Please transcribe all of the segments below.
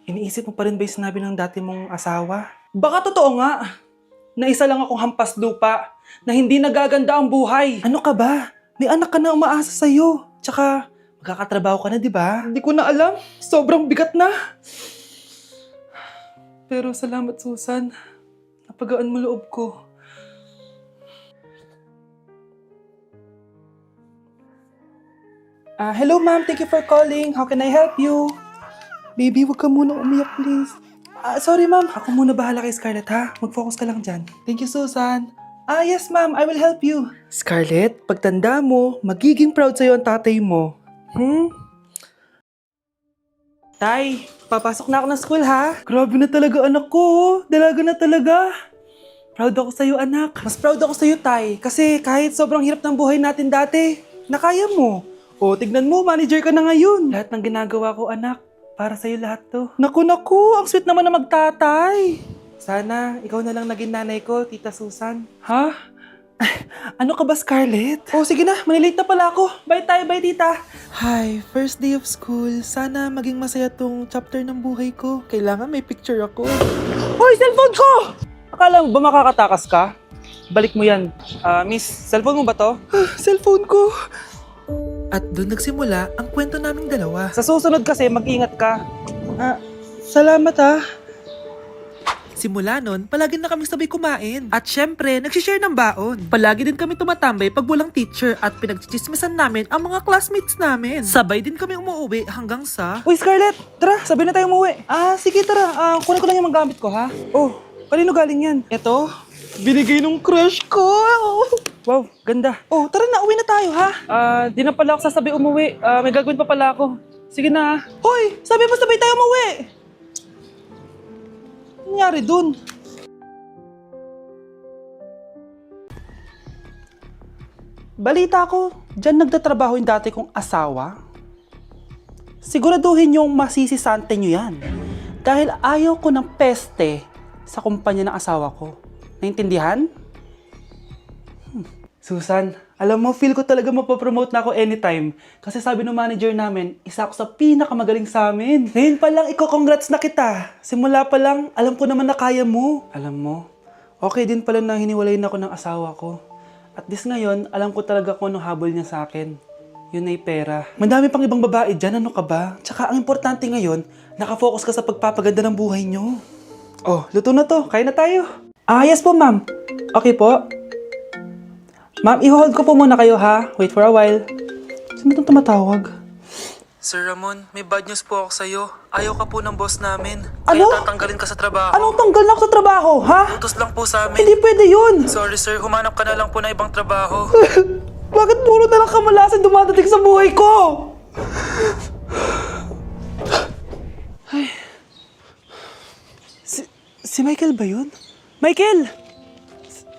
Iniisip mo pa rin ba yung sinabi ng dati mong asawa? Baka totoo nga, na isa lang akong hampas lupa, na hindi nagaganda ang buhay. Ano ka ba? May anak ka na umaasa sa'yo. Tsaka, magkakatrabaho ka na, di ba? Hindi ko na alam. Sobrang bigat na. Pero salamat, Susan. Napagaan mo loob ko. Hello ma'am, thank you for calling. How can I help you? Baby, wag ka muna umiyak please. Sorry ma'am, ako muna bahala kay Scarlett ha. Mag-focus ka lang dyan. Thank you Susan. Yes ma'am, I will help you. Scarlett, pagtanda mo, magiging proud sa'yo ang tatay mo. Tay, papasok na ako ng school ha. Grabe na talaga anak ko, oh. Dalaga na talaga. Proud ako sa'yo anak. Mas proud ako sa'yo tay, kasi kahit sobrang hirap ng buhay natin dati, nakaya mo. O, tignan mo, manager ka na ngayon. Lahat ng ginagawa ko, anak, para sa'yo lahat to. Naku, ang sweet naman na magtatay. Sana, ikaw na lang naging nanay ko, Tita Susan. Ha? Ano ka ba, Scarlett? Oh, sige na, malilate na pala ako. Bye tayo, bye tita. Hi, first day of school. Sana maging masaya tong chapter ng buhay ko. Kailangan may picture ako. Hoy, cellphone ko! Akala mo ba makakatakas ka? Balik mo yan. Miss, cellphone mo ba to? Cellphone ko. At doon nagsimula ang kwento naming dalawa. Sa susunod kasi, mag-ingat ka. Salamat ha. Simula nun, palagi na kami sabay kumain. At syempre, nagsishare ng baon. Palagi din kami tumatambay pag walang teacher at pinagchichismisan namin ang mga classmates namin. Sabay din kami umuwi hanggang sa... Uy Scarlett, tara, sabay na tayo umuwi. Sige tara, kunin ko lang yung mga gamit ko ha. Oh, kanino galing yan? Eto, binigay nung crush ko. Wow, ganda. Oh, tara na, uwi na tayo ha. Di na pala ako sasabay umuwi. May gagawin pa pala ako. Sige na. Hoy, sabi mo sabay tayo umuwi. Ano nangyari dun? Balita ko, dyan nagtatrabaho yung dati kong asawa. Siguraduhin yung masisisante nyo yan. Dahil ayaw ko ng peste sa kumpanya ng asawa ko. Naintindihan? Susan, alam mo, feel ko talaga mapapromote na ako anytime. Kasi sabi ng manager namin, isa ako sa pinakamagaling sa amin. Ngayon pa lang, congrats na kita. Simula pa lang, alam ko naman na kaya mo. Alam mo, okay din pala na hiniwalay na ako ng asawa ko. At this ngayon, alam ko talaga kung anong habol niya sa akin. Yun ay pera. Madami pang ibang babae dyan, ano ka ba? Tsaka ang importante ngayon, nakafocus ka sa pagpapaganda ng buhay nyo. Oh, luto na to. Kain na tayo. Yes po, ma'am. Okay po. Ma'am, i-hold ko po muna kayo ha. Wait for a while. Sino itong tumatawag? Sir Ramon, may bad news po ako sa'yo. Ayaw ka po ng boss namin. Ano? Kaya tatanggalin ka sa trabaho. Anong tanggal na ako sa trabaho, ha? Utos lang po sa amin. Hindi pwede yun! Sorry sir, humanap ka na lang po ng ibang trabaho. Bakit puro na lang kamalasan dumadating sa buhay ko? Ay. Si Michael ba yun? Michael!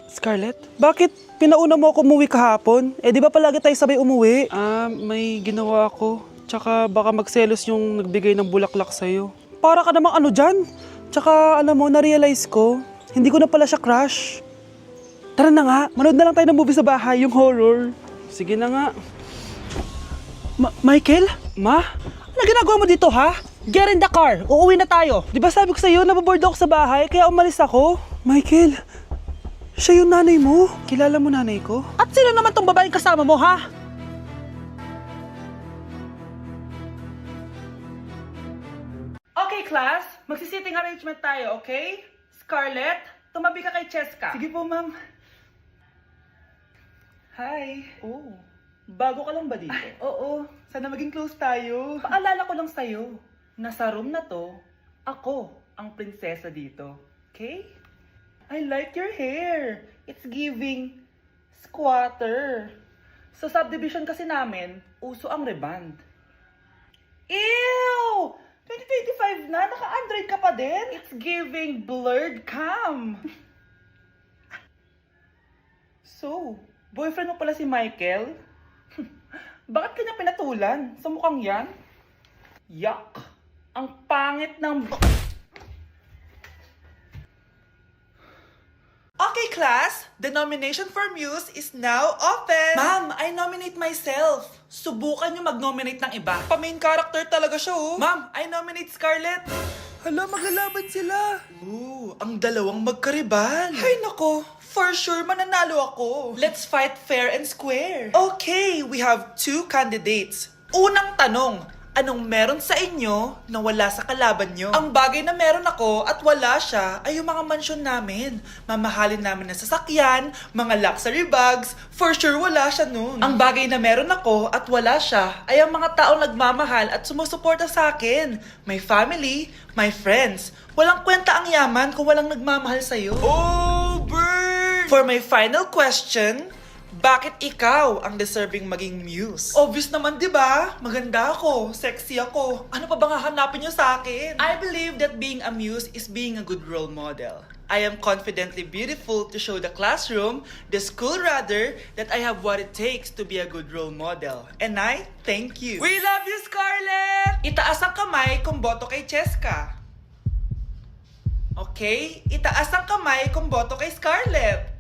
Scarlett, bakit pinauna mo ako umuwi kahapon? Di ba palagi tayo sabay umuwi? May ginawa ako. Tsaka baka magselos yung nagbigay ng bulaklak sa'yo. Para ka namang ano dyan? Tsaka alam mo, na-realize ko, hindi ko na pala siya crush. Tara na nga, manood na lang tayo ng movie sa bahay, yung horror. Sige na nga. Michael? Ma? Ano ginagawa mo dito ha? Get in the car! Uuwi na tayo! Di ba sabi ko sa'yo, nababoard ako sa bahay, kaya umalis ako? Michael, siya yung nanay mo. Kilala mo nanay ko? At sino naman tong babaeng kasama mo, ha? Okay, class. Magsisitting arrangement tayo, okay? Scarlett, tumabi ka kay Cheska. Sige po, ma'am. Hi. Oh, Bago ka lang ba dito? oo. Sana maging close tayo. Paalala ko lang sa'yo, na sa room na to, ako ang prinsesa dito. Okay? I like your hair. It's giving squatter. Sa subdivision kasi namin, uso ang reband. Ew! 2025 na, naka-Android ka pa din? It's giving blurred cam. So, boyfriend mo pala si Michael? Bakit kanya pinatulan sa mukhang yan? Yuck! Ang pangit ng... Okay, class. The nomination for Muse is now open. Ma'am, I nominate myself. Subukan niyo mag-nominate ng iba. Pa-main character talaga siya, oh. Ma'am, I nominate Scarlett. Hala, maglalaban sila. Ooh, ang dalawang magkaribal. Ay nako, for sure mananalo ako. Let's fight fair and square. Okay, we have 2 candidates. Unang tanong, anong meron sa inyo na wala sa kalaban nyo? Ang bagay na meron ako at wala siya ay yung mga mansyon namin. Mamahalin namin na sasakyan, mga luxury bags, for sure wala siya nun. Ang bagay na meron ako at wala siya ay ang mga taong nagmamahal at sumusuporta sa akin. My family, my friends. Walang kwenta ang yaman kung walang nagmamahal sa'yo. Oh, burn! For my final question, bakit ikaw ang deserving maging muse? Obvious naman, di ba? Maganda ako, sexy ako. Ano pa bang hahanapin niyo sa akin? I believe that being a muse is being a good role model. I am confidently beautiful to show the classroom, the school rather, that I have what it takes to be a good role model. And I thank you. We love you, Scarlett! Itaas ang kamay kung boto kay Cheska. Okay? Itaas ang kamay kung boto kay Scarlett.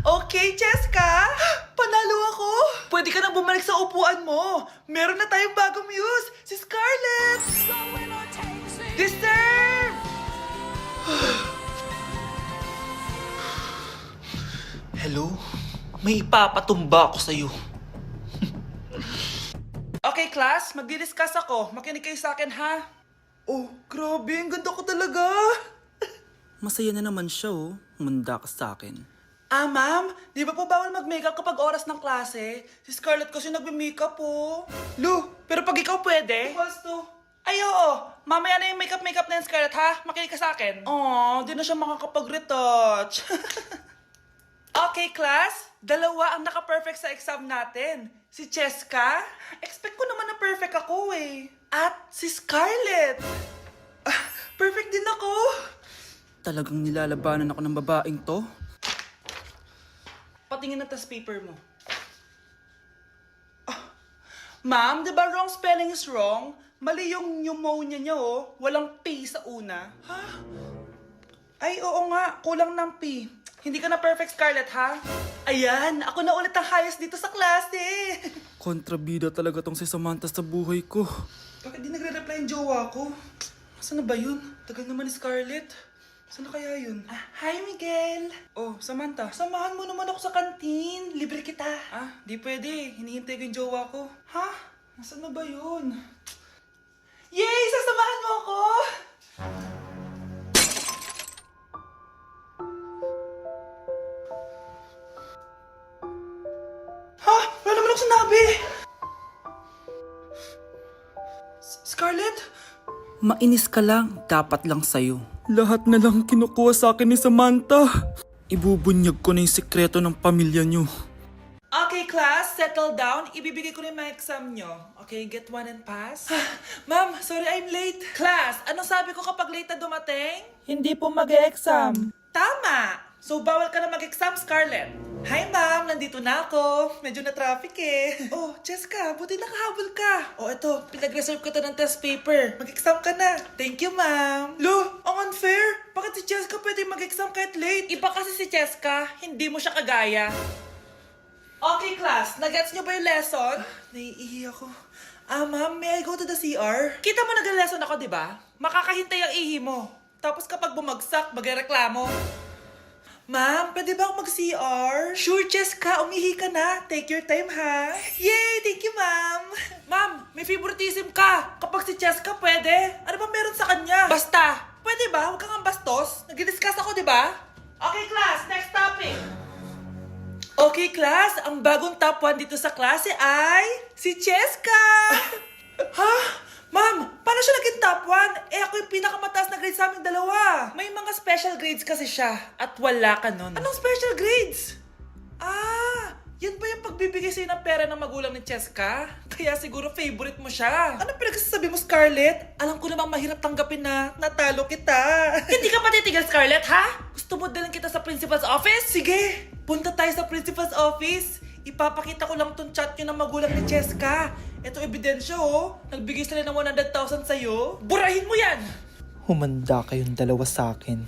Okay, Cheska! Panalo ako! Pwede ka nang bumalik sa upuan mo! Meron na tayong bagong muse! Si Scarlett! Deserve! Hello? May ipapatumba ako sa'yo. Okay, class. Magdi-discuss ako. Makinig kayo sa akin, ha? Oh, grabe. Ang ganda ko talaga. Masaya na naman siya, oh. Manda ka sa akin. Ah, ma'am, di ba po bawal mag-makeup kapag oras ng klase? Si Scarlett kasi nagme-makeup po. Lu, pero pag ikaw pwede? Gusto. Ay, oo. Mamaya na yung makeup na yan, Scarlett, ha? Makinig ka sa akin. Aw, di na siya makakapag-retouch. Okay, class. 2 ang naka-perfect sa exam natin. Si Cheska. Expect ko naman na perfect ako, eh. At si Scarlett. Perfect din ako. Talagang nilalabanan ako ng babaeng to. Patingin na test paper mo. Ma'am, di ba wrong spelling is wrong? Mali yung pneumonia niya, oh. Walang P sa una. Ha? Ay, oo nga. Kulang ng P. Hindi ka na perfect, Scarlett, ha? Ayan, ako na ulit ang highest dito sa klase. Kontrabida talaga tong si Samantha sa buhay ko. Bakit di nagre-reply yung jowa ko? Saan na ba yun? Tagal naman ni Scarlett. Saan na kaya yun? Hi, Miguel! Oh, Samantha, samahan mo naman ako sa kantin. Libre kita. Di pwede. Hinihintay ko yung jowa ko. Ha? Nasaan na ba yun? Yay! Sasamahan mo ako! Ha? Wala naman ako sinabi! Scarlett? Mainis ka lang, dapat lang sa'yo. Lahat na lang kinukuha sa akin ni Samantha. Ibubunyag ko na yung sekreto ng pamilya niyo. Okay, class, settle down. Ibibigay ko na yung mga exam nyo. Okay, get 1 and pass. Ma'am, sorry I'm late. Class, anong sabi ko kapag late na dumating? Hindi po mag-e-exam. Tama! So, bawal ka na mag-exam, Scarlett. Hi, ma'am. Nandito na ako. Medyo na-traffic eh. Oh, Cheska, buti nakahabol ka. Oh, eto. Pinag-reserve ko to ng test paper. Mag-exam ka na. Thank you, ma'am. Lo, ang unfair. Bakit si Cheska pwede mag-exam kahit late? Iba kasi si Cheska. Hindi mo siya kagaya. Okay, class. Nagets niyo ba yung lesson? Naiihi ako. Ma'am, may I go to the CR? Kita mo nag-lesson ako, di ba? Makakahintay ang ihi mo. Tapos kapag bumagsak, magreklamo. Ma'am, pwede ba ako mag-CR? Sure, Cheska. Umihi ka na. Take your time, ha? Yay! Thank you, ma'am. Ma'am, may favoritism ka. Kapag si Cheska, pwede. Ano ba meron sa kanya? Basta. Pwede ba? Huwag kang bastos. Nag-discuss ako, di ba? Okay, class. Next topic. Okay, class. Ang bagong top 1 dito sa klase ay si Cheska. Ha? Ma'am, paano siya naging top 1? Eh ako yung pinakamataas na grade sa aming dalawa. May mga special grades kasi siya at wala ka nun. Anong special grades? Yan ba yung pagbibigay sa'yo ng pera ng magulang ni Cheska? Kaya siguro favorite mo siya. Ano pinagsasabi mo, Scarlett? Alam ko namang mahirap tanggapin na natalo kita. Hindi ka patitigil, Scarlett, ha? Gusto mo dalhin kita sa principal's office? Sige, punta tayo sa principal's office. Ipapakita ko lang tong chat nyo ng magulang ni Cheska. Ito ebidensya, oh. Nagbigay sila ng 100,000 sa'yo. Burahin mo yan! Humanda kayong dalawa sa akin.